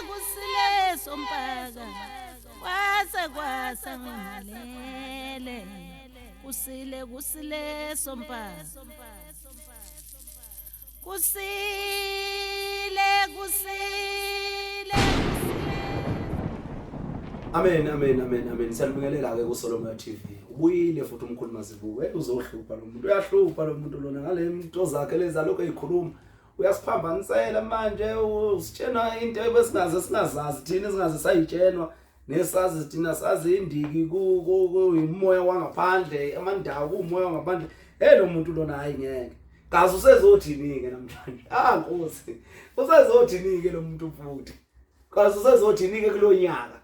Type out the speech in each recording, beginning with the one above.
kusile sompaka kwase ngimalele kusile sompaka kusile Amen. Siyalibingelela ke ku Solomon TV. Ubuyile futhi umkhulu mazibuke. Uzohlupha lo muntu. Uyahlupha lo muntu lona ngale zinto zakhe leza lokho ezikhuluma. Uyasiphambanisela manje usitshena into ebesingazazi thina esingaze sayitshenwa nesazi thina sazi indiki ku imoya wangaphandle amandawo kumoya wangaphandle. Lo muntu lona hayi ngeke. Kazi usezothini ke namhlanje? Nkosi. Usezothini ke lo muntu futhi? Kazi usezothini ke kulo nyaka?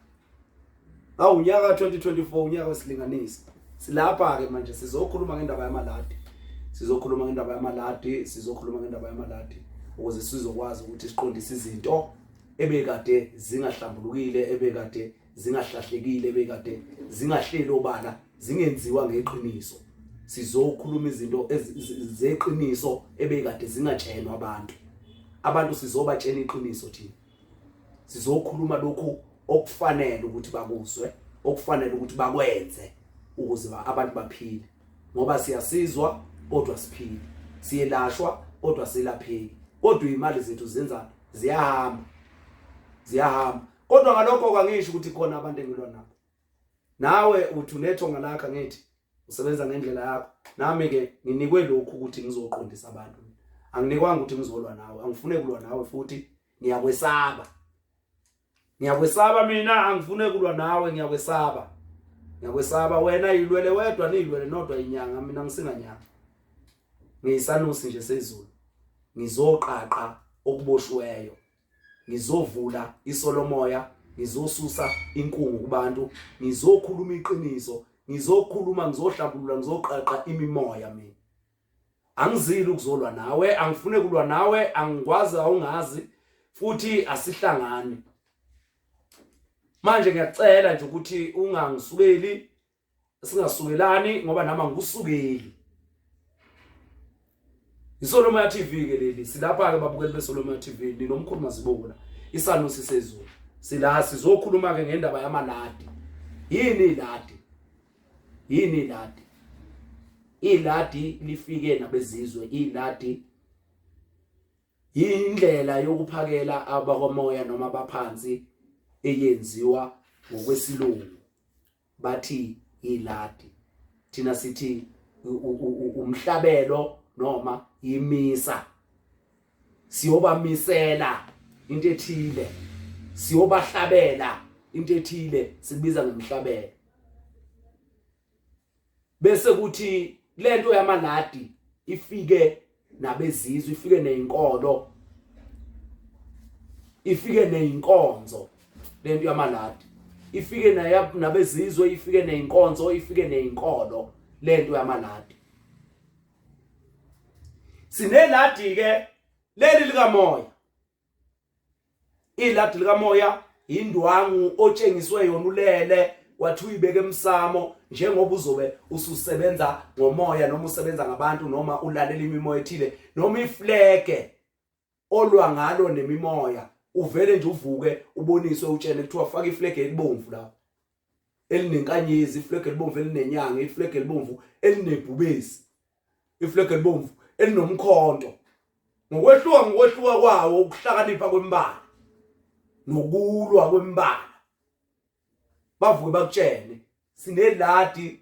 Unyaka 2024 unyaka wesilinganisi. Silapha ke manje sizokhuluma ngendaba yamaladi. Sizokhuluma ngendaba yamaladi ukuze sizokwazi ukuthi siqondise izinto ebekade zingahlambulukile, ebekade zingahlahlekile, ebekade zingahleli obala, zingenziwa ngeqiniso. Sizokhuluma izinto zeqiniso ebekade zingatshenwa abantu. Abantu sizobatshena iqiniso thina. Sizokhuluma lokhu okufanele ukuthi bakuzwe, okufanele ukuthi bakwenze ukuze abantu baphile. Ngoba siyasizwa kodwa siphile. Siyelashwa kodwa silapheki. Kodwa imali zethu zenza ziyahamba. Kodwa ngalokho kangisho ukuthi khona abantu engilwa nabo. Nawe uthi unethonga lakho ngithi usebenza ngendlela yakho. Nami ke nginikwe lokhu ukuthi ngizoqondisa abantu. Anginikwanga ukuthi ngizolwa nawe. Angifune kulwa nawe futhi ngiyakwesaba. Mina angifune kulwa nawe ngiyakwesaba. Wena yilwele wedwa nilwele nodwa inyanga mina ngisinganyanga. Ngiyisanusi nje Sezulu. Ngizoqaqa okuboshweyo. Ngizovula isolomoya, ngizosusa inkungu kubantu, ngizokhuluma iqiniso, ngizohlambulula, ngizoqaqa imimoya mina. Angizili ukuzolwa nawe, angifune kulwa nawe, angikwazi awungazi futhi asihlangani. Manje ngiyacela nje ukuthi ungangisukeli, singasukelani ngoba nami angikusukeli. ISolomon TV ke leli silapha ke babukeli beSolomon TV ninomkhulu mazibuka isanusi Sezulu. Sila sizokhuluma ke ngendaba yamaladi. Yini iladi? Iladi lifike nabezizwe. Iladi indlela yokuphakela abakomoya noma abaphansi eyenziwa ngokwesilungu. Bathi iladi. Thina sithi umhlabelo noma imisa. Siyobamisela into ethile. Siyobahlabela into ethile sibiza ngemhlabelo. Bese kuthi lento yamaladi ifike nabezizwe, ifike nezinkolo, ifike nezinkonzo. Lento yamaladi ifike nabezizwe, ifike nezinkonzo, ifike nezinkolo. Lento yamaladi sineladi ke leli likamoya. Iladi likamoya indwangu otshengiswe yona ulele wathi uyibeke emsamo njengoba uzobe ususebenza ngomoya noma usebenza ngabantu noma ulalela imimoya ethile noma ifleke olwa ngalo nemimoya. Uvele nje uvuke uboniswe utshene kuthiwa faka iflege elibomvu lapha elinenkanyezi, iflege elibomvu elinenyanga, iflege elibomvu elinebhubesi, iflege elibomvu elinomkhonto. Ngokwehluka kwawo ukuhlakanipha kwembala nokulwa kwembala. Bavuke bakutshene sineladi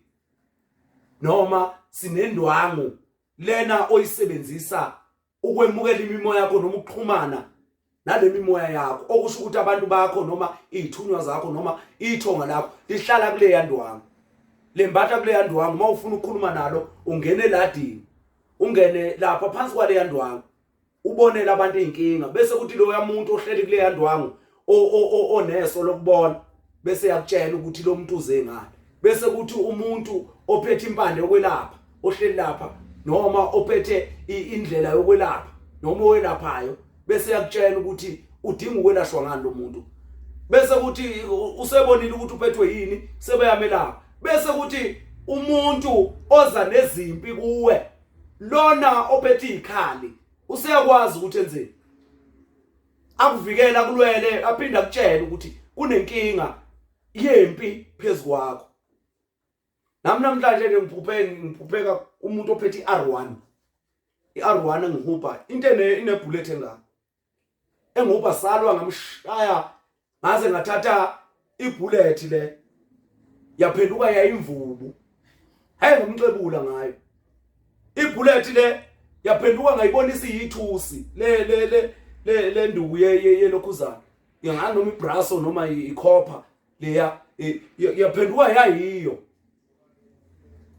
noma sinendwangu lena oyisebenzisa ukwemukela imimoya yakho noma ukuxhumana nale mimoya yakho. Okusho ukuthi abantu bakho noma izithunywa zakho noma ithonga lakho lihlala kule yandwangu. Lembatha kule yandwangu. Mawufuna ukukhuluma nalo ungene eladini. Ungene lapha phansi kwale yandwangu. Ubonela abantu inkinga bese kuthi lo yamuntu ohleli kule yandwangu oneso lokubona bese yakutshela ukuthi lo muntu uze ngani. Bese kuthi umuntu ophethe impande yokwelapha ohleli lapha noma ophethe indlela yokwelapha noma owelaphayo bese yakutshela ukuthi udinga ukwelashwa ngani lo muntu. Bese kuthi usebonile ukuthi uphethwe yini sebeyamelapha. Bese kuthi umuntu oza nezimpi kuwe lona ophethe ikhali useyakwazi ukuthi enzeni akuvikela kulwele aphinda akutshela ukuthi kunenkinga yempi phezukwakho. Namhlanje ngiphupheka umuntu ophethe iR1. iR1 engihupa into inebullet engaka. Engihupa salwa ngamshaya ngaze ngathatha ibullet le yaphenduka yayimvubu. Hayi ngumcebula ngayo. Ibullet le yaphenduka ngayibonisa iyithusi le nduku yelokhuzana. Ingani noma ibraso noma icopper leya yaphenduka yayiyo.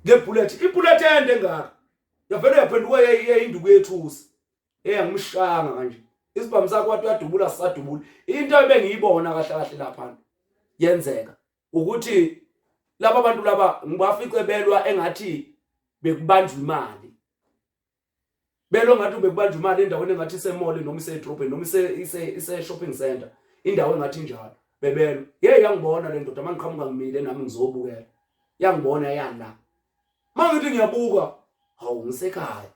Le bullet ibullet ende engaka. Yavele yaphenduka yayinduku yethusi. Ngimshanga kanje. Isibhamu sakho wathi uyadubula sisadubula. Into ebengiyibona kahle lapha yenzeka ukuthi laba bantu laba ngibafice belwa engathi bekubanjwa imali. Belo ngathi bekubanjwa imali endaweni engathi isemall noma isedrobheni noma ise shopping center. Indawo engathi njalo. Bebelo. Yangibona le ndoda mangiqhamuka ngimile nami ngizobukela. Yangibona yana. Mangithi ngiyabuka, hawu ngisekhaya.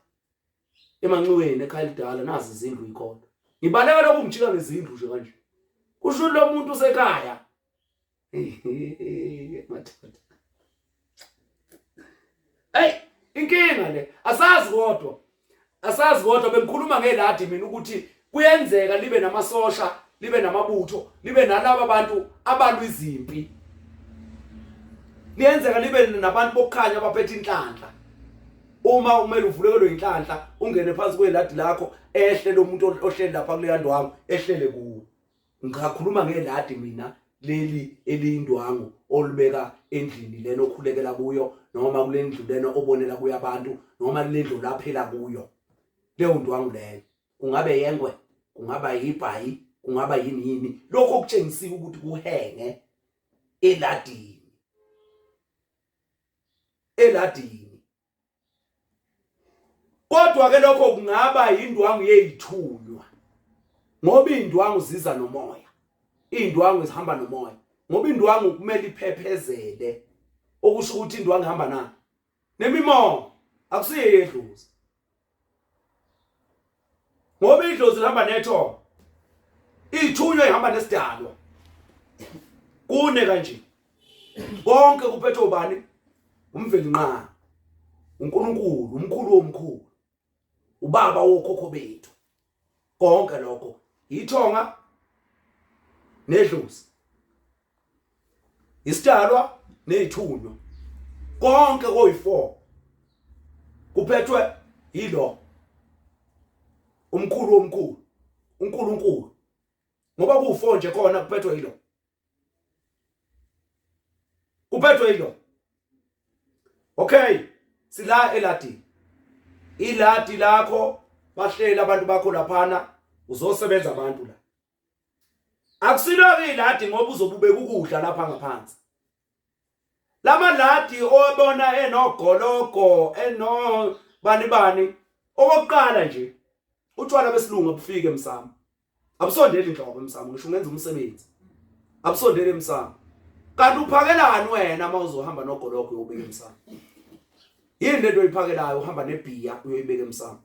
Emanxiweni ekhaya lidala nazi izindlu ikhona. Ngibaleka lokhu ngijika ngezindlu nje kanje. Kusho lo muntu usekhaya. Mathata. Hey, inkinga le. Asazi kodwa bengikhuluma ngeladi mina ukuthi kuyenzeka libe namasosha, libe namabutho, libe nalabo abantu abalwa izimpi. Liyenzeka libe nabantu bokukhanya abaphethe inhlanhla. Uma umele uvulekelwe inhlanhla, ungene phansi kweladi lakho, ehle lo muntu ohleli lapha kule yandwangu, ehlele kuwo. Ngikhuluma ngeladi mina leli elindwangu olubeka endlini lena okhulekela kuyo noma kule ndlu lena obonela kuyo abantu noma kule ndlu laphela kuyo. Leyo ndwangu leyo kungabe yengwe, kungaba yibhayi, kungaba yini lokho okutshengisa ukuthi kuhenge eladini. Kodwa ke lokho kungaba indwangu yezithunywa. Ngoba indwangu ziza nomoya. Indwangu zihamba nomoya. Ngoba indwangu kumele iphephezele. Okusho ukuthi indwangu ihamba nani? Nemimoya. Akusiye yedlozi. Ngoba idlozi lihamba netho. Ithunywa ihamba nesidalwa. Kune kanje. Konke kuphethwe ubani? Umveli nqa. uNkulunkulu, umkhulu womkhulu. Ubaba wokhokho bethu. Konke lokho ithonga nedlozi. Isidalwa nezithunywa. Konke koyi4 kuphethwe yilo. Umkhulu womkhulu, uNkulunkulu. Ngoba ku4 nje khona kuphethwe yilo. Kuphethwe yilo. Okay, sila eladi. Iladi lakho bahlela abantu bakho laphana uzosebenza abantu la. Akusiloke iladi ngoba uzobubeka ukudla lapha ngaphansi. Lama ladi obona enogologo bani okokuqala nje utshwala besilungu bufike emsamo. Abusondeli inhlobo emsamo ngisho ungenza umsebenzi. Abusondeli emsamo. Kanti uphakelani wena mawuzohamba nogologo uyobeka emsamo? Yini lento oyiphakelayo uhamba nebhiya uyoyibeka emsamo?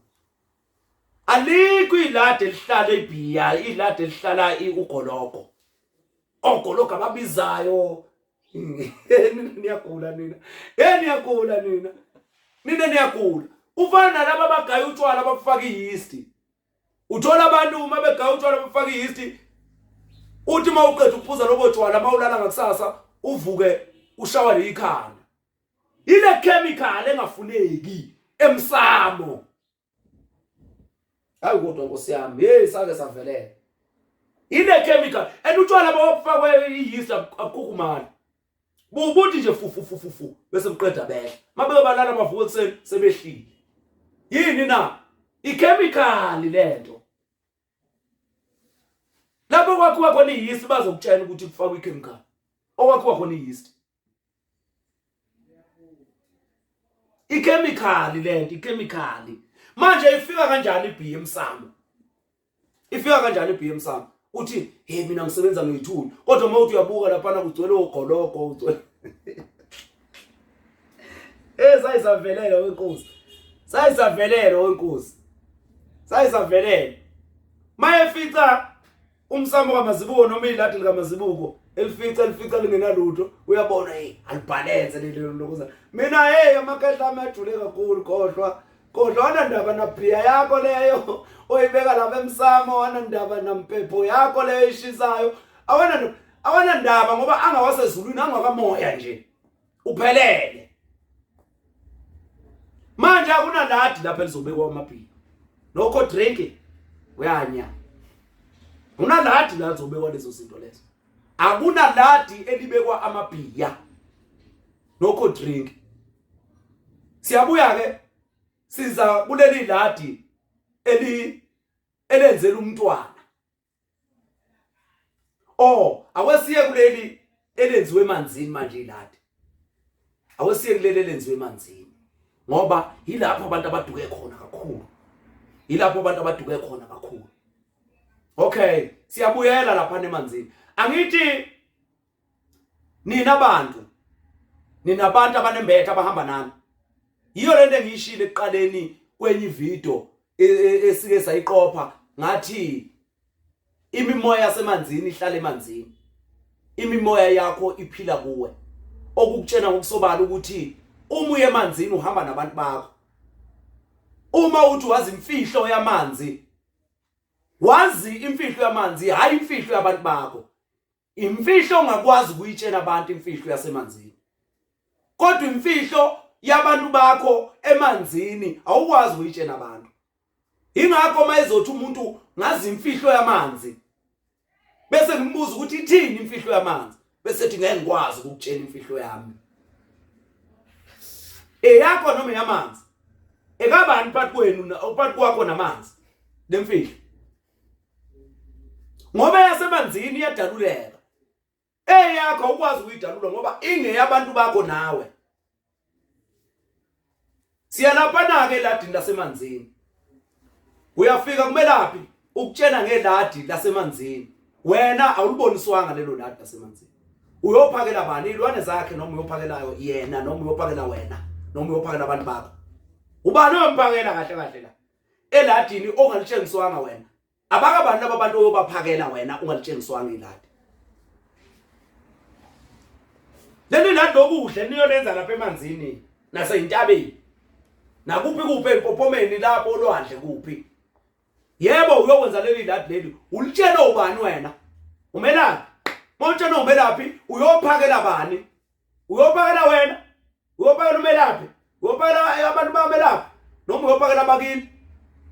Alikho iladi elihlala ebhiya, iladi elihlala ugologo. Ogologo ababizayo. Niyagula nina. Niyagula nina. Nina niyagula. Ufana nalabo abagaya utshwala abafaka yeast. Uthola abantu uma begaya utshwala abafaka yeast, uthi mawuqeda ukuphuza lobo tshwala mawulala ngakusasa uvuke ushawa leyikhanda. Ile chemical engafuneki emsamo. Hayi kodwa Nkosi yami, sake savelela. Ile chemical utshwala bawufakwe yeast akukhumana. Bubuthi nje fufu bese buqeda behle. Mabe balala bavuke kuseni sebehlile. Yini na? Ichemical lento. Lapho kwakhiwa khona yeast bazokutshela ukuthi kufakwe ichemical. Okwakhiwa khona yeast. Ichemical lento, ichemical. Manje ifika kanjani ibhiya emsamo? Ifika kanjani ibhiya emsamo? Uthi hey mina ngisebenza ngeyithunywa kodwa uma uthi uyabuka lapha kugcwele ogologo ugcwele. Sayisavelela wenkosi. Sayisavelela wenkosi. sayisavelele mayefica umsamo kaMazibuko noma iladi likaMazibuko elifica lingenalutho uyabona alibhalenze lelo lokuza mina amakadla amajule kakhulu kodwa anandaba na priya yakho leyo oyibeka lapha emsamo anandaba nampepho yakho leyo ishisayo awanandaba ngoba angawasezulwini angakamoya nje uphelele manje akunaladi lapha elizobekwa amabhili nokho drink uyanya unaladi la zobekwa lezo zinto lezo akunaladi elibekwa amabhiya nokho drink siyabuya ke siza kuleli ladi elenzela umntwana awesiye kuleli elenziwe emanzini manje iladi awesiye kuleli elenziwe emanzini ngoba yilapho abantu abaduke khona kakhulu okay siyabuyela lapha emanzini angithi nina abantu abanembethe abahamba nami yiyo lento engiyishilo ekuqaleni kwenye video esike sayiqopha ngathi imimoya yasemanzini ihlala emanzini imimoya yakho iphila kuwe okukutshena ngokusobala ukuthi uma uye emanzini uhamba nabantu bakho uma uthi wazi imfihlo yamanzi wazi imfihlo yamanzi hayi imfihlo yabantu bakho imfihlo ongakwazi ukuyitshena abantu imfihlo yasemanzini kodwa imfihlo yabantu bakho emanzini awukwazi ukuyitshena abantu ingakho mayizothi umuntu ngazi imfihlo yamanzi bese ngimbuza ukuthi ithini imfihlo yamanzi bese ethi ngeke ngikwazi ukutshena imfihlo yami yakho noma yamanzi ekabani phakathi kwenu phakathi kwakho namanzi lemfihlo ngoba yasemanzini iyadaluleka yakho ukwazi ukuyidalula ngoba ingeyabantu bakho nawe siyalapha ke ladini lasemanzini uyafika kumelaphi ukutshena ngeladi lasemanzini wena awuliboniswanga lelo ladi lasemanzini uyophakela bani ilwane zakhe noma uyophakelayo yena noma uyophakela wena noma uyophakela abantu bakho ubani oyomphakela kahle la eladini ongalitshengiswanga wena abakabantu ababantu oyobaphakela wena ungalitshengiswanga iladi leli ladi lokuhle niyolenza lapha emanzini naseyintabeni nakuphi empophomeni lapho olwandle kuphi yebo uyokwenza leli ladi leli ulitshela ubani wena umelaphi montshana umelaphi uyophakela bani uyophakela wena uyophakela umelaphi uyophakela abantu bamelaphi noma uyophakela bakini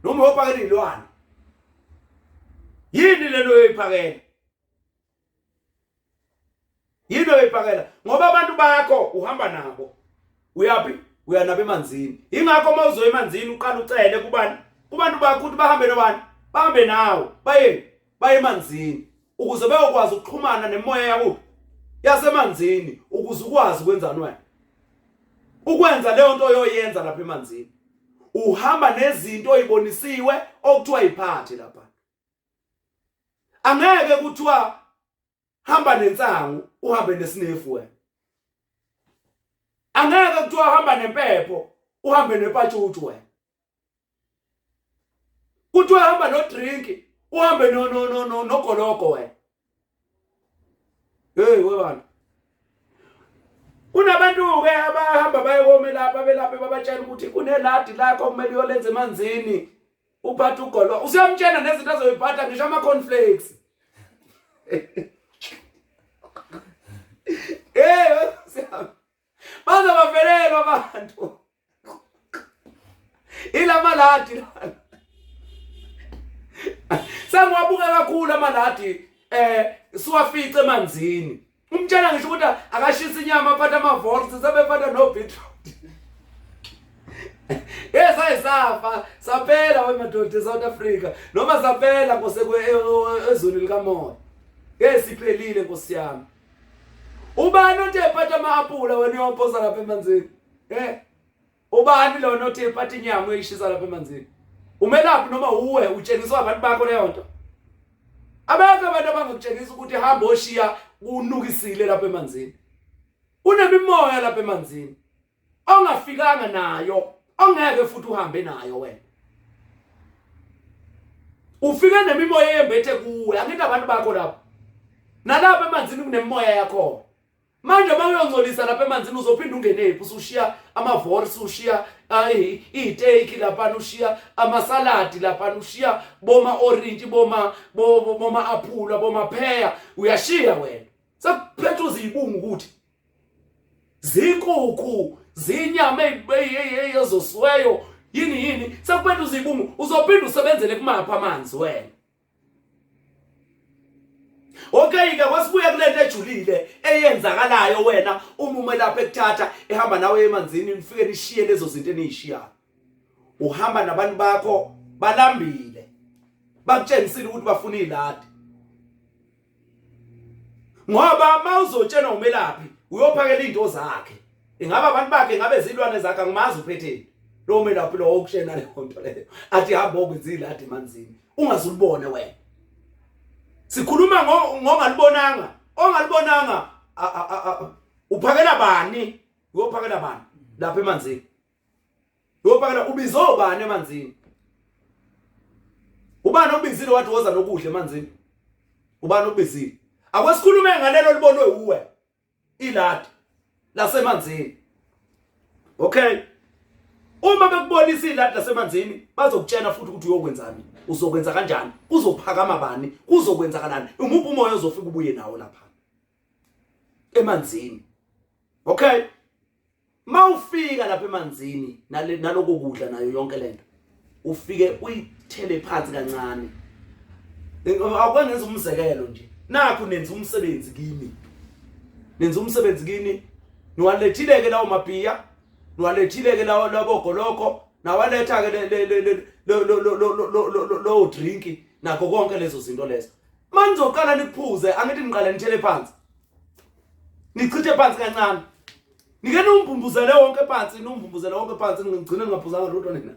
noma uyophakela ilwane yini lelo uyophakela yini uyophakela ngoba abantu bakho uhamba nabo uyapi uyanaba emanzini ingakho mawuzoya emanzini uqala ucele kubantu bakho ukuthi bahambe nobani bahambe nawo baye emanzini ukuze bayokwazi ukuxhumana nemoya yakho yasemanzini ukuze ukwazi ukwenzani wena ukwenza leyo nto oyoyenza lapha emanzini uhamba nezinto oyibonisiwe okuthiwa iphathe lapha angeke kuthiwa hamba nensangu uhambe nesinefu wena angeke kuthiwa hamba nempepho uhambe nepatshuthu wena kuthiwa hamba no drink uhambe no goloko wena webana unabantu ke abahamba bayekome lapha belapha babatshela ukuthi kuneladi lakho kumele uyolenza emanzini uphatha ugoloko usiyamtshela nezinto azoyiphatha ngisho ama cornflakes bazobavelelwa abantu ilamaladi lana sangiwabuka kakhulu amaladi siwafice emanzini umtshela ngisho ukuthi akashisa inyama aphatha ama-volts sebephatha no-beetroot sayisafa saphela wemadoda eSouth Africa noma saphela ezweni likamoya siphelile nkosi yami ubani othi ephatha ama-apula wena uyophosa lapha emanzini ubani lona othi ephatha inyama uyishisa lapha emanzini umelaphi noma uwe utshengiswa abantu bakho leyo nto abakho abantu abangakutshengisa ukuthi hamba oshiya unukisile lapha emanzini unemimoya lapha emanzini ongafikanga nayo ongeke futhi uhambe nayo wena ufike nemimoya embethe kuwe angithi abantu bakho lapho nalapha emanzini kunemoya yakho manje mawuyongcolisa lapha emanzini uzophinda ungenephi usushiya amavors ushiya iiteki lapha ushiya amasaladi lapha ushiya boma orange boma aphula boma pear uyashiya wena sekuphethe uzibungu ukuthi zinkukhu zinyama ezosiweyo yini sekuphethe uzibungu uzophinda usebenzele kumapha amanzi wena. Okay ke kwasibuya kulento ejulile eyenzakalayo wena umume lapha ekuthatha ehamba nawe emanzini nifike nishiye lezo zinto enizishiyayo. Uhamba nabantu bakho balambile bakutshengisile ukuthi bafuna iladi. Ngoba mawuzotshena umelaphi uyophakela into zakhe. Ingaba abantu bakhe ngabe zilwane zakhe angimazi uphetheni. Lo melaphi lo okushena le nto leyo. Athi hamba okwenza iladi emanzini. Ungazulibone wena. Sikhuluma ngongalibonanga, ongalibonanga uphakela bani? Uyophakela bani lapha emanzini? Uyophakela ubizo bani emanzini? Ubani obizile wathi woza nokudla emanzini? Ubani obizile? Akwesikhulume ngalelo libonwe uwe iladi lasemanzini. Okay. Uma bekubonisa iladi lasemanzini bazokutshena futhi ukuthi uyokwenzani. Uzokwenza kanjani? Uzophakama bani? Kuzokwenzakalani? Umuphi umoya ozofika ubuye nawo lapha emanzini? Okay. Mawufika lapha emanzini naloko kudla nayo yonke lento. Ufike uyithele phansi kancane. Akwenza umzekelo nje. Nakho nenza umsebenzi kimi. Nenza umsebenzi kini. Niwalethile ke lawo mabhiya, niwalethile ke lawo labogoloko, nawaletha ke lo drink nakho konke lezo zinto lezo. Manizoqala nikuphuze angithi niqale nithele phansi. Nichithe phansi kancane. Nike nombumbuzele wonke phansi, nombumbuzele wonke phansi ngigcine ningaphuzanga lutho nina.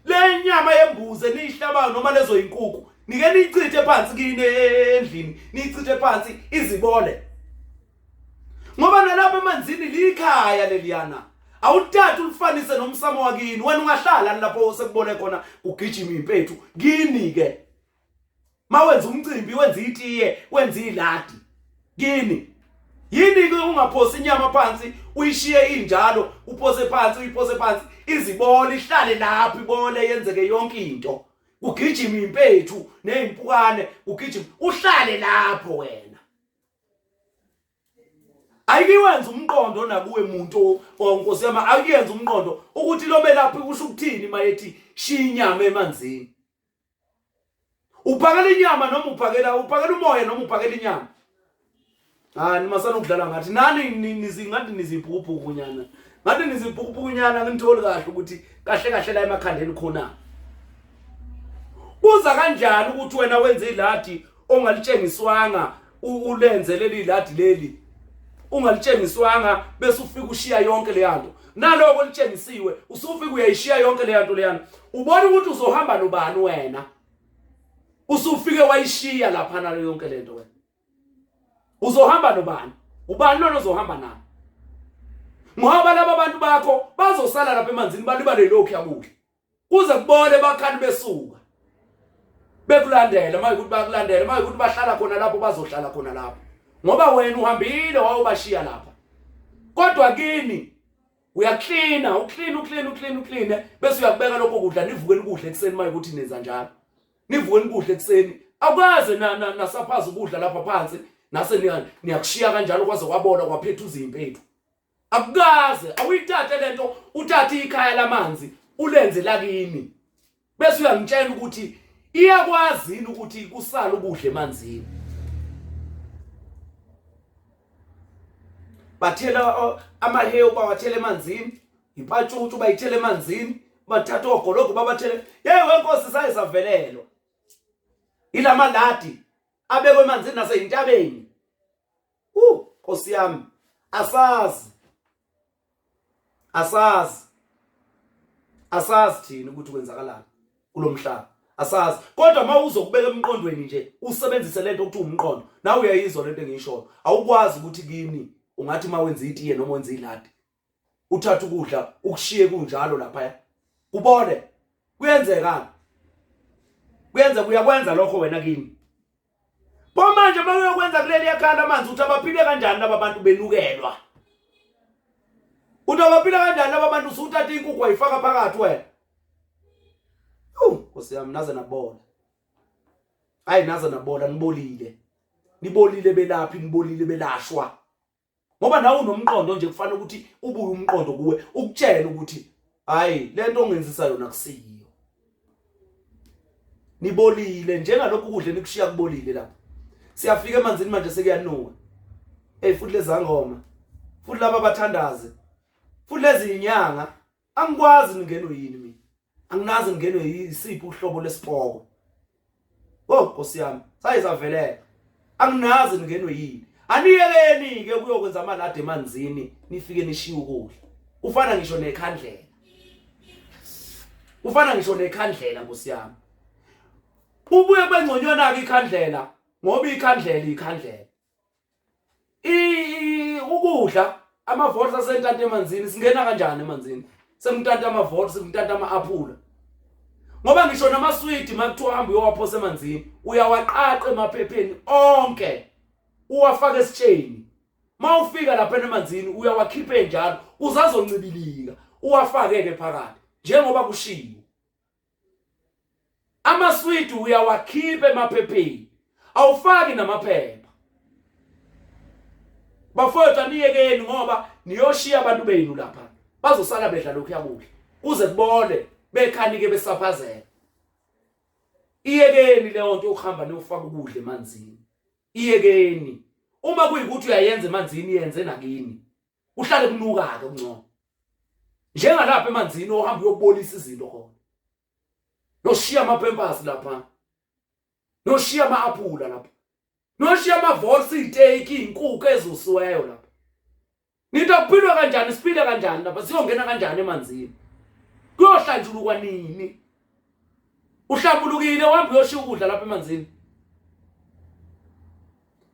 Le nyama yembuze niyihlabayo noma lezo inkukhu. Nike nichithe phansi kini endlini, nichithe phansi izibole. Ngoba nalapha emanzini likhaya leliyana. Awuthatha ulifanise nomsamo wakini wena ungahlala lapho sekubone khona ugijima impethu kini ke. Mawenza umcimbi wenza itiye wenza iladi kini. Yini ke ungaphosi inyama phansi uyishiye injalo uphose phansi uyiphose phansi izibole ihlale lapho ibole yenzeke yonke into. Ugijima impethu nezimpukane ugijima uhlale lapho wena. Ayikiwenza umqondo nakuwe umuntu onkosi yama akuyenza umqondo ukuthi lo melaphi kusho ukuthini mayethi shiya inyama emanzini. Uphakela inyama noma uphakela umoya noma uphakela inyama. Nimasana ukudlala ngathi nani ngathi niziphuphuphu nyana. Ngathi niziphuphuphu nyana ngitholi kahle ukuthi kahle la emakhandeni khona. Kuza kanjani ukuthi wena wenze iladi ongalitshengiswanga ulenze leli iladi leli? Ungalitshengiswanga bese ufika ushiya yonke le yanto. Naloko litshengisiwe usufika uyayishiya yonke le yanto leyana. Ubona ukuthi uzohamba nobani wena? Usufike wayishiya lapha na yonke lento wena. Uzohamba nobani? Ubani lona uzohamba naye? Ngoba laba abantu bakho bazosala lapha emanzini balibale lokhu yakudla. Kuze kubone bakhani besuka. Bekulandela mayikuthi bakulandela mayikuthi bahlala khona lapho bazohlala khona lapho. Ngoba wena uhambile wawubashiya lapha. Kodwa kini uyaklina, uklina bese uyakubeka lokho kudla nivuke nikudla ekseni mayikuthi nenza njalo. Nivuke nikudla ekseni. Akwaze nasaphaza ukudla lapha phansi nase niyakushiya kanjalo kwaze kwabona kwaphetha uzimpethu. Akukaze awuyithathe lento uthathe ikhaya lamanzi ulenze lakini. Bese uyangitshela ukuthi iyakwazi ukuthi kusala ukudla emanzini. Bathela amahewu bawathele emanzini, ipatshutshu bayithele emanzini, bathatha ogologo babathele. Wenkosi sayisavelelwa. Ilamaladi abekwe emanzini naseyintabeni. Nkosi yami, asazi thina ukuthi kwenzakalani kulomhlaba. Asazi. Kodwa mawuzokubeka emqondweni nje, usebenzise lento ukuthi umqondo. Nawe uyayizwa lento engiyisho. Awukwazi ukuthi kimi ungathi mawenza itiye noma wenza iladi. Uthatha ukudla ukushiye kunjalo lapha. Kubone kuyenzeka. kuyenzeka uyakwenza lokho wena kimi. Pho manje makuyokwenza kuleli yakhala amanzi uthi abaphile kanjani laba bantu benukelwa. Uthi abaphile kanjani laba bantu usuthatha inkukhu wayifaka phakathi wena. Nkosi yami naze nabona. Hayi naze nabona nibolile. Nibolile belaphi nibolile belashwa. Ngoba nawe unomqondo nje kufanele ukuthi ubuye umqondo kuwe ukutshela ukuthi hayi lento ongenzisa yona kusiyo. Nibolile njengalokhu kudle nikushiya kubolile lapha. Siyafika emanzini manje sekuyanuka. Futhi lezangoma. Futhi laba bathandaze. Futhi lezi inyanga angikwazi ningenwe yini mina. Anginazi ningenwe yisiphi uhlobo lesipoko. Nkosi yami, sayisavelela. Anginazi ningenwe yini. Aniyeleni ke kuyokwenza amalade emanzini nifike nishiya ukudla. Ufana ngisho nekhandlela. Ufana ngisho nekhandlela Nkosi yami. Ubuye bengconywana ke ikhandlela ngoba ikhandlela. Ukudla amavote asentanta emanzini singena kanjani emanzini? Sengintanta amavote, sengintanta ama-aphula. Ngoba ngisho namaswidi makuthiwa hamba uyowaphosa emanzini, uyawaqaqa emaphepheni onke. Uwafaka esitsheni. Mawufika lapha emanzini uyawakhipha njalo, uzazoncibilika. Uwafake ke phakathi njengoba kushiwo. Amaswidi uyawakhipha emaphepheni. Awufaki namaphepha. Bafowethu aniyekeni ngoba niyoshiya abantu benu lapha. Bazosala bedla lokhu yakudla. Kuze kubole bekhanike besaphazela. Iyekeni leyo nto ukuhamba niyofaka ukudla emanzini. Iyekeni. Uma kuyikuthi uyayenza emanzini yenze nakini. Uhlale kunuka ke ungcono. Njengalapha emanzini ohamba uyokubolisa izinto khona. Noshiya amaphempasi lapha. Noshiya ama-aphula lapha. Noshiya amavosi iteki inkukhu ezusiweyo lapha. Nithi akuphilwe kanjani siphile kanjani lapha siyongena kanjani emanzini. Kuyohlanjulukwa nini? Uhlambulukile uhamba uyoshiya ukudla lapha emanzini.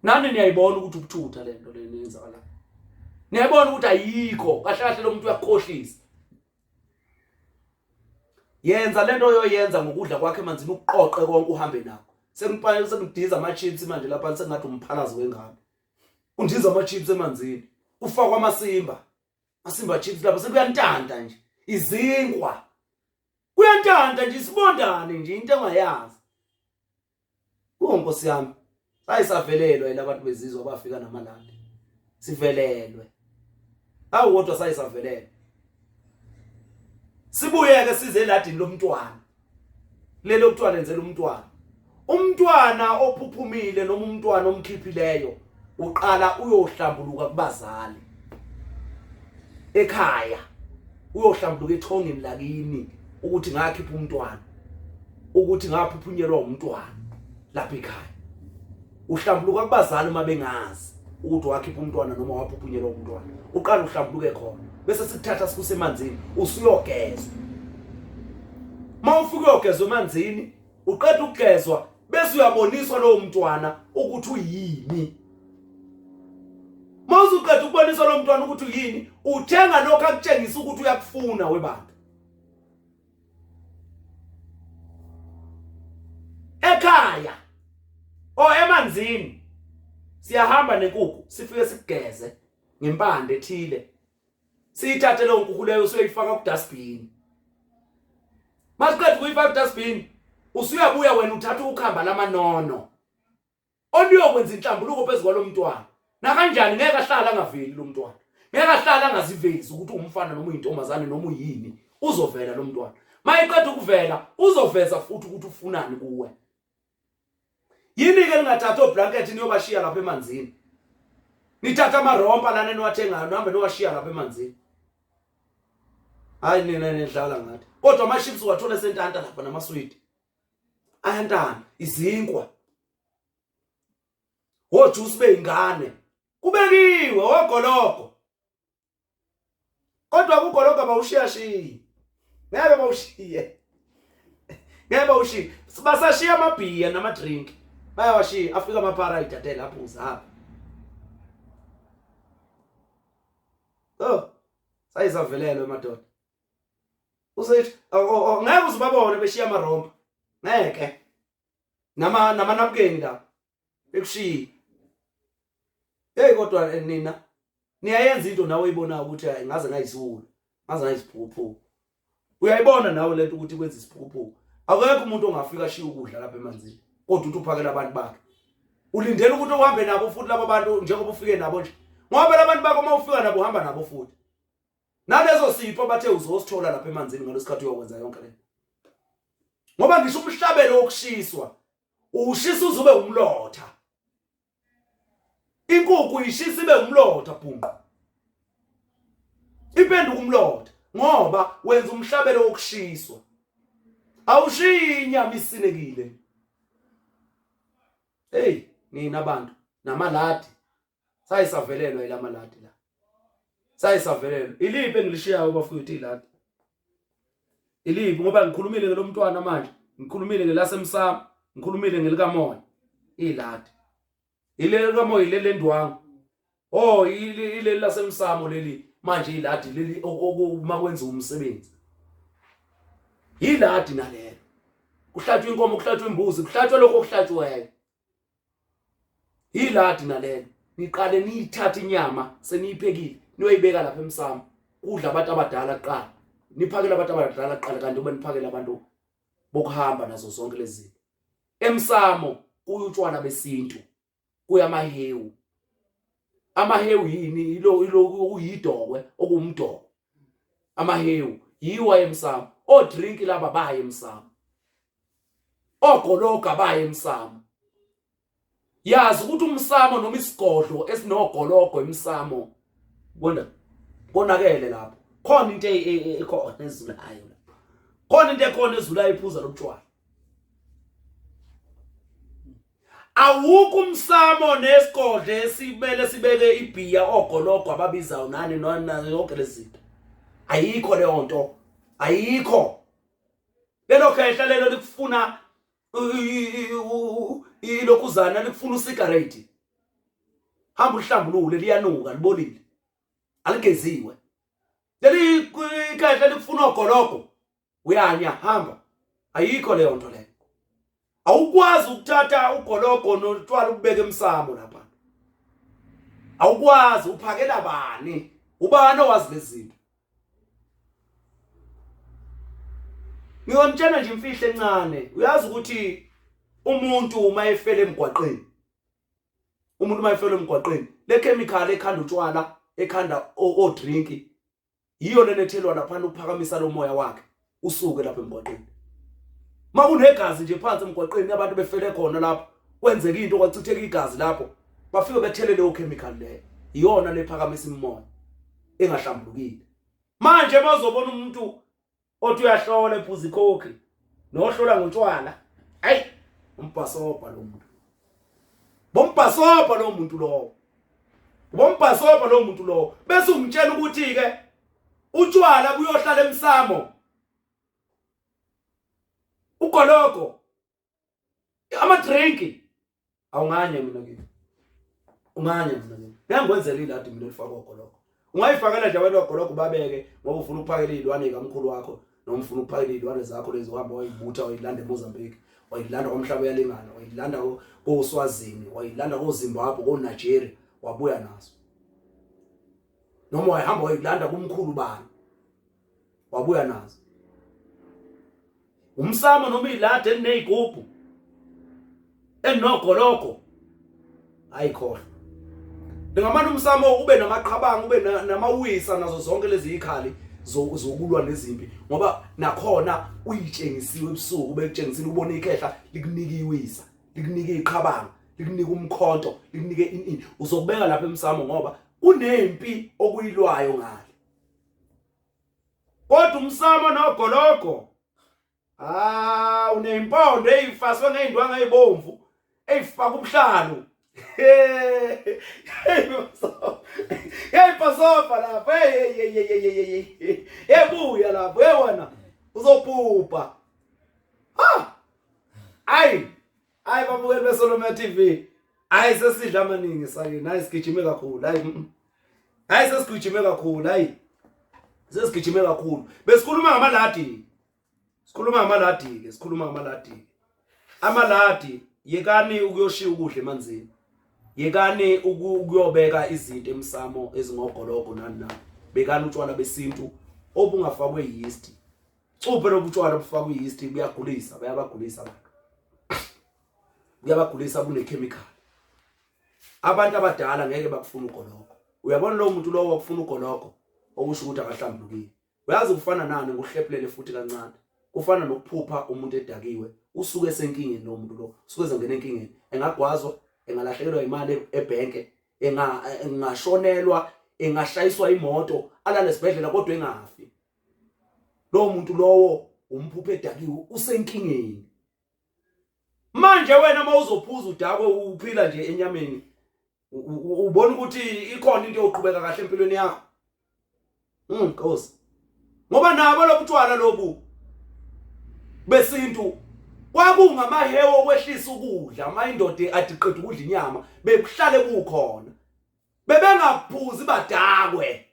Nani niyayibona ukuthi ubuthutha lento lenenzaka la. Niyabona ukuthi ayikho kahle kahle lo muntu uyakukhohlisa. Yenza lento oyoyenza ngokudla kwakhe emanzini ukuqoqe konke uhambe nakho. Sengidiza ama-chips manje lapha sengathi umphalazi wengane. Undiza ama-chips emanzini. Ufakwa amasimba. Masimba chips lapha sekuyantanta nje. Izinkwa. Kuyantanta nje isibondane nje into engayazi. Nkosi yami. Sayisavelelwe labantu bezizwe abafika namalandi. Sivelelwe. Hawu kodwa sayisavelelwe. Sibuyeke size eladini lomntwana. Lelo kuthiwa lenzela umntwana. Umntwana ophuphumile noma umntwana omkhiphileyo uqala uyohlambuluka kubazali. Ekhaya uyohlambuluka ethongeni lakini ukuthi ngakhipha umntwana. Ukuthi ngaphuphunyelwa umntwana lapha ekhaya. Uhlambuluka kubazali uma bengazi ukuthi wakhipha umntwana noma waphuphunyelwa umntwana. Uqala uhlambuluke khona. Bese sikuthatha sikuse emanzini usuyogezwa. Mawufika uyogezwa emanzini, uqeda ukugezwa bese uyaboniswa lo mntwana ukuthi uyini. Mawuzuqeda ukuboniswa lo mntwana ukuthi uyini, uthenga lokho akutshengisa ukuthi uyakufuna webantu. Ekhaya emanzini siyahamba nenkukhu sifike sigeze ngempande ethile. Siyithathe lo nkukhu leyo usoyifaka ku dustbin. Masiqeda ukuyifaka ku dustbin, usuyabuya wena uthatha ukhamba lamanono. Oniyokwenza inhlambuluko phezulu kwalo mntwana. Na kanjani ngeke ahlala angaveli lo mntwana. Ngeke ahlala angazivezi ukuthi umfana noma uyintombazane noma uyini. Uzovela lo mntwana. Mayiqeda ukuvela uzoveza futhi ukuthi ufunani kuwe. Yini ke ningathatha oblanket niyobashiya lapha emanzini. Nithatha amarompa lana niwathengayo nihambe niwashiya lapha emanzini. Hayi nina nidlala ngathi. Kodwa ama-chips wathola sentanta lapha namaswidi. Ayantana, izinkwa. Wojuice beingane. Kubekiwe ogoloko. Kodwa kugoloko abawushiya. Ngeke bawushiye. Ngeke bawushiye. Basashiya amabhiya nama-drink. Bayawashiya afika amaparade ade lapho uzapha. Sayisavelelwe madoda. Usethi ngeke uzibabone beshiya amarompa. Ngeke. namanapukeni la ekushiya. Hey kodwa nina niyayenza into nawe uyibona ukuthi ngaze ngayisiwula, ngaze ngayisiphuphu. Uyayibona nawe lento ukuthi kwenza isiphuphu. Akekho umuntu ongafika shiya ukudla lapha emanzini. Kodwa uthi uphakela abantu bakhe. Ulindele ukuthi uhambe nabo futhi labo bantu njengoba ufike nabo nje. Ngoba labantu bakho uma ufika nabo uhamba nabo futhi. Nalezo sipho bathe uzosithola lapha emanzini ngalesikhathi uyokwenza yonke le. Ngoba ngisho umhlabelo wokushiswa, ushisa uzube umlotha. Inkukhu ishisa ibe umlotha bhunqa. Ipenduka umlotha ngoba wenza umhlabelo wokushiswa. Awushiyi inyama isinekile. Hey, nina abantu namaladi. Sayisavelelwa ilamaladi la. Sayisavelelwa. Iliphi engilishiyayo bafowethu iladi? Iliphi ngoba ngikhulumile ngelo mntwana manje, ngikhulumile ngelasemsamo, ngikhulumile ngelikamoya. Iladi. Ile likamoya ile ndwangu. Oh, ile lasemsamo leli manje iladi leli okuma kwenza umsebenzi. Iladi nalelo. Kuhlatshwa inkomo, kuhlatshwa imbuzi, kuhlatshwa lokho okuhlatshwayo. Iladi nalelo. Niqale niyithatha inyama seniyiphekile, niyoyibeka lapha emsamo. Kudla abantu abadala kuqala. Niphakela abantu abadala kuqala kanti ube niphakela abantu bokuhamba nazo zonke lezi zinto. Emsamo kuyutshwana besintu. Kuyamahewu. Amahewu yini ilo uyidokwe okumdoko. Amahewu yiwa emsamo. O drink laba baye emsamo. Ogologa baye emsamo. Yazi ukuthi umsamo noma isigodlo esinogologo emsamo. Bonakele lapho. Khona into ekhona ezulayo lapho. Khona into ekhona ezulayo iphuza lobutshwala. Awukho umsamo nesigodlo esibele sibeke ibhiya ogologo ababizayo nani nona yonke lezinto. Ayikho leyo nto. Ayikho. Lelo khehla lelo likufuna ilokuzana likufuna usigareti. Hamba uhlambulule liyanuka libolile. Aligeziwe. Leli khehla likufuna ogologo. Uyanya hamba. Ayikho leyo nto leyo. Awukwazi ukuthatha ugologo notshwala ubeke emsamo lapha. Awukwazi uphakela bani? Ubani owazi lezinto? Ngiyomtshela nje imfihlo encane. Uyazi ukuthi umuntu uma efela emgwaqeni. Umuntu uma efela emgwaqeni, le chemical ekhanda utshwala, ekhanda o drink, yiyo lenethelwa lapha ukuphakamisa lo moya wakhe usuke lapha emgwaqeni. Makunegazi nje phansi emgwaqeni abantu befele khona lapho, kwenzeka into kwachitheka igazi lapho, bafike bethelele o chemical le. Iyona lephakamisa imoya engahlambulukile. Manje bazobona umuntu othi uyahlola ephuza ikhokhi nohlola ngotshwala. Hayi, umbhasopa lo muntu. Bombhasopa lo muntu lo. Bombhasopa lo muntu lo. Bese umtshela ukuthi ke utshwala buyohlala emsamo. Ugologo. Ama drink. Awunganye mina ke. Unganye mina ke. Ngiyangwenzela iladi mina elifaka ugologo. Ungayifakela nje abantu ogologo babeke ngoba ufuna ukuphakela izilwane kamkhulu wakho. Noma ufuna ukuphakela izilwane zakho lezi uhamba wayibutha wayilanda eMozambique, wayilanda komhlaba yalingana, wayilanda koSwazini, wayilanda koZimbabwe, koNigeria, wabuya nazo. Noma wayihamba wayilanda kumkhulu bani, wabuya nazo. Umsamo noma ilade elinezigubhu enogologo ayikho. Ngamanye umsamo ube namaqhabanga, ube namawisa nazo zonke lezi ikhali zokulwa nezimpi ngoba nakhona uyitshengisiwe ebusuku ubekutshengisile ubone ikhehla likunika iwisa, likunika iqhabanga, likunika umkhonto, likunike ini uzokubeka lapha emsamo ngoba kunempi okuyilwayo ngale. Kodwa umsamo nogologo unempondo ezifaswe ngeindwanga ezibomvu ezifaka ubuhlalo. Hey pasopa lapho. Hey buya lapho. Hey wena uzophupha. Ay babukeli beSolomon TV. Hayi sesidla amaningi sakini. Hayi sigijime kakhulu. Hayi sesigijime kakhulu. Hayi sesigijime kakhulu. Besikhuluma ngamaladi. Sikhuluma ngamaladi. Amaladi yekani ukuyoshiya ukudla emanzini. Yekani ukuyobeka izinto emsamo ezingogoloko nani. Bekani utshwala besintu obungafakwe yeast. Cuphe lobutshwala obufakwe yeast buyagulisa, bayabagulisa abantu. Buyabagulisa bune chemical. Abantu abadala ngeke bakufuna ugoloko. Uyabona lo muntu lo wakufuna ugoloko okusho ukuthi akahlambulukile. Uyazi kufana nani ngohlephulele futhi kancane. Kufana nokuphupha umuntu edakiwe. Usuke esenkingeni lo muntu lo. Usuke ezongena enkingeni. Engagwazwa, engalahlekelwa imali ebhenke, engashonelwa, engashayiswa imoto, alale esibhedlela kodwa engafi. Lo muntu lowo umphupha edakiwe usenkingeni. Manje wena mawuzophuza udakwe uphila nje enyameni. Ubona ukuthi ikhona into yoqhubeka kahle empilweni yakho. Nkosi. Ngoba nabo lobutshwala lobu besintu kwakungamahewo okwehlisa ukudla, amayindoda adiqeda ukudla inyama, bekuhlale kukhona. Bebengaphuzi badakwe.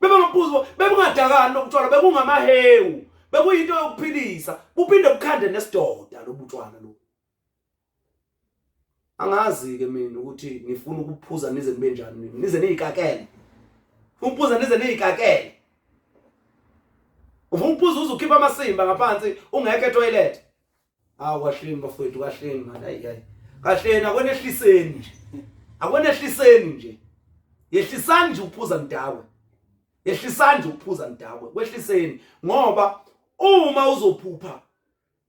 Bebengaphuzi, bebengadakani lobutshwala, bekungamahewu, bekuyinto yokuphilisa, buphinde bukhande nesidoda lobutshwala lo. Angazi ke mina ukuthi ngifuna ukuphuza nize nibe njani, nize nizikakele. Uphuza nize nizikakele. Ufuna ukuphuza uzokhipha amasimba ngaphansi ungeke etoilet. Kahleni bafowethu, kahleni manje, hayi. Kahleni akwenehliseni nje. Akwenehliseni nje. Yehlisani nje ukuphuza ndakwe. Yehlisani nje ukuphuza ndakwe. Kwehliseni ngoba uma uzophupha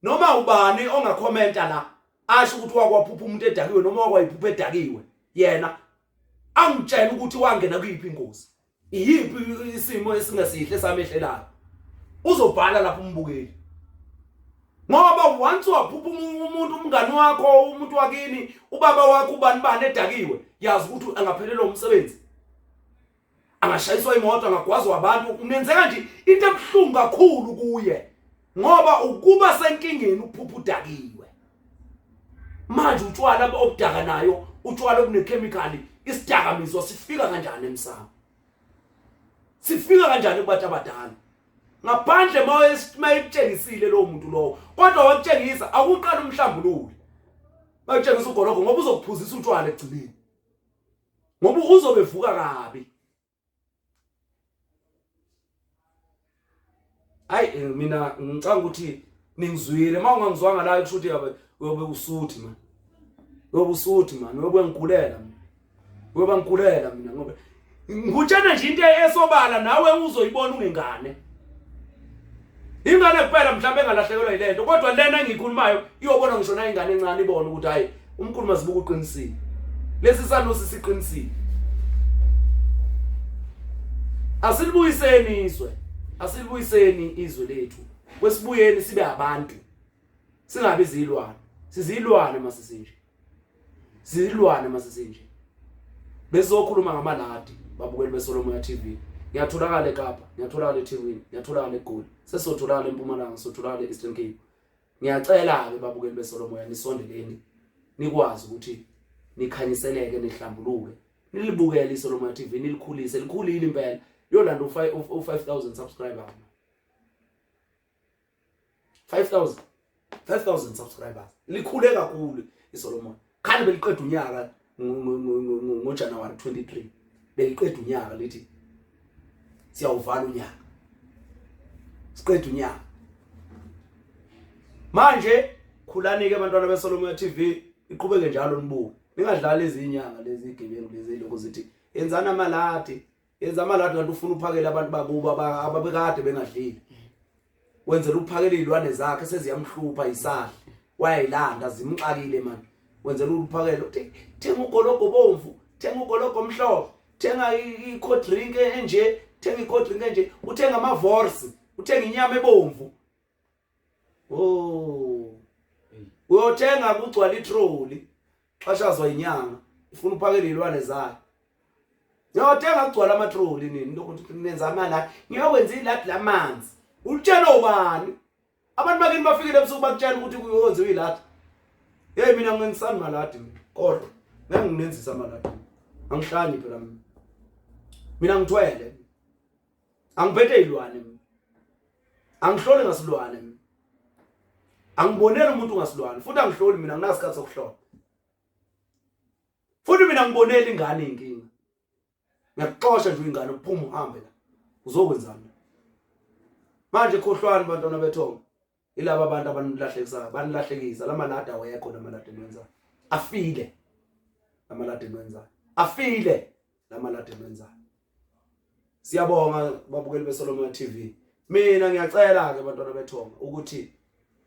noma ubani ongakhomenta la asho ukuthi wakwaphupha umuntu edakiwe noma wakwayiphupha edakiwe, yena angitshela ukuthi wangena kuyiphi ingozi. Iyiphi isimo esingasihle samehlelayo. Uzobhala lapha umbukeli. Ngoba once waphupha umuntu umngani wakho, umuntu wakini, ubaba wakho, ubani edakiwe, yazi ukuthi angaphelelwa umsebenzi. Angashayiswa imoto, angagwazwa abantu, unenzeka nje into ebuhlungu kakhulu kuye. Ngoba ukuba senkingeni uphupha udakiwe. Manje utshwala obudaka nayo, utshwala obunekhemikhali, isidakamizwa sifika kanjani emsamo? Sifika kanjani kubantu abadala? Ngaphandle mayetshengisile lo muntu lo. Kodwa wakutshengisa akuqala umhlambululo. Bayitshengisa ugoloko ngoba uzokuphuzisa utshwala egcileni. Ngoba uzobevuka kabi. Hayi mina ngicanga ukuthi ningizwile, mawungangizwanga la kusho ukuthi uyobe usuthi man. Uyobe usuthi man, uyobe ngikulela mina. Uyobe ngikulela mina ngoba ngutshena nje into esobala nawe uzoyibona ungengane. Ingane kuphela mhlawumbe engalahlekelwa yilento, kodwa lena engiyikhulumayo iyobona ngisho na ingane encane ibone ukuthi hayi umkhulu masibuka uqinisile. Lesi Sanusi siqinisile. Asilibuyiseni izwe. Asilibuyiseni izwe lethu. Kwesibuyeni sibe abantu. Singabe izilwane. Sizilwane masisinje. Sizilwane masisinje. Bezokhuluma ngamaladi babukeli beSolomoya TV. Ngiyatholakala eKapa, ngiyatholakala eThekwini, ngiyatholakala eGoli. Sesotholakala eMpumalanga, sotholakala eEastern Cape. Ngiyacela ke babukeli beSolomoya nisondeleni. Nikwazi ukuthi nikhanyiseleke nehlambuluke. Nilibukele iSolomoya TV, nilikhulise, likhulile impela. Yolanda u5000 subscribers. 5000 subscribers. Likhule kakhulu iSolomoya. Khani beliqeda unyaka ngoJanuary 23. Beliqeda unyaka lithi siyawuvala unyaka. Siqeda unyaka. Manje khulani ke abantwana beSolomoya TV, iqhubeke njalo nibuke. Ningadlala izinyanga lezi igebengu lezi lokho zithi enzana amaladi. Yenza amaladi kanti ufuna uphakela abantu bakuba ababekade bengadlili. Wenzela uphakela izilwane zakhe seziyamhlupha isahla. Wayilanda zimxakile manje. Wenzela uphakela uthi thenga ugoloko bomvu, thenga ugoloko omhlophe, thenga i-cold drink enje, thenga i-cold drink enje, uthenga amavorsi, uthenga inyama ebomvu. Oh. Uyothenga kugcwala itroli. Xashazwa inyanga, ufuna uphakela izilwane zakhe. Ngiyothenga kugcwala amatroli nini ukuthi nenza amala. Ngiyokwenza iladi lamanzi. Utshela ubani? Abantu bakini bafikile ebusuku bakutshela ukuthi kuyowenza iladi. Hey mina ngingisani maladi kodwa nginenzisa maladi. Angihlani phela mina. Mina ngithwele. Angiphethe izilwane mina. Angihlole ngasilwane mina. Angibonela umuntu ungasilwane futhi angihloli mina nginasikhathi sokuhlola. Futhi mina ngibonela ingane inkinga. Ngiyaxoxa nje ingane uphuma uhambe la. Uzokwenzani? Manje khohlwani bantwana bethonga. Ilaba abantu abanilahlekisayo, banilahlekisa lamalada awekho namalada enwenzayo. Afile. Lamalada enwenzayo. Afile lamalada enwenzayo. Siyabonga babukeli beSolomon TV. Mina ngiyacela ke bantwana bethonga ukuthi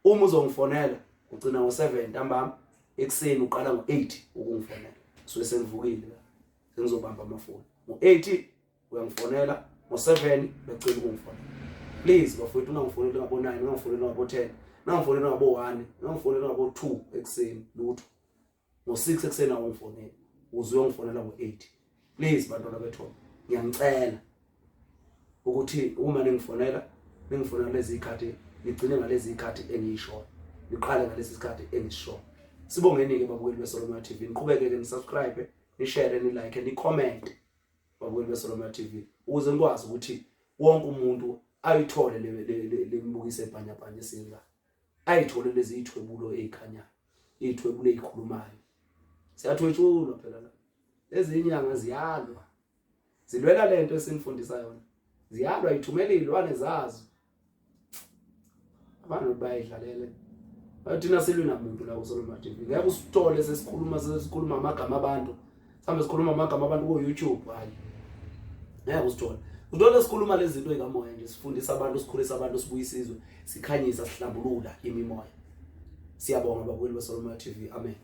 uma uzongifonela ugcina ngo7 ntambama ekseni uqala ngo8 ukungifonela. Suke sengivukile la. Sengizobamba amafoni. Ngo8 uyangifonela, ngo7 becela ukungifonela. Please bafowethu unangifonela ngabo9, unangifonela ngabo10, unangifonela ngabo1, unangifonela ngabo2 ekseni lutho. Ngo6 ekseni awungifonela. Uze uyongifonela ngo8. Please bantwana bethonga. Ngiyangicela ukuthi uma ningifonela lezi ikhathi nigcine ngalezi ikhathi engiyishoyo. Niqale ngalesi sikhathi engisishoyo. Sibongeni ke babukeli beSolomon TV. Niqhubeke ke nisubscribe, ni share, ni like, ni comment babukeli beSolomon TV ukuze nikwazi ukuthi wonke umuntu ayithole le mbukise ebhanyabhanya esinga. Ayithole lezi ithwebulo ezikhanyayo, ithwebulo ezikhulumayo. Siyathwetshulwa phela la. Lezi inyanga ziyalwa. Zilwela lento esinifundisa yona. Ziyalwa ithumela izilwane zazo. Abantu bayidlalele. Bathina silwe namuntu la kuSolomon TV. Ngeke usithole sesikhuluma amagama abantu. Sambe sikhuluma amagama abantu ku YouTube hayi. Ngeke usithole. Udole sikhuluma lezi zinto ezikamoya nje sifundisa abantu, sikhulisa abantu, sibuyisa isizwe, sikhanyisa, sihlambulula imimoya. Siyabonga babukeli beSolomon TV. Amen.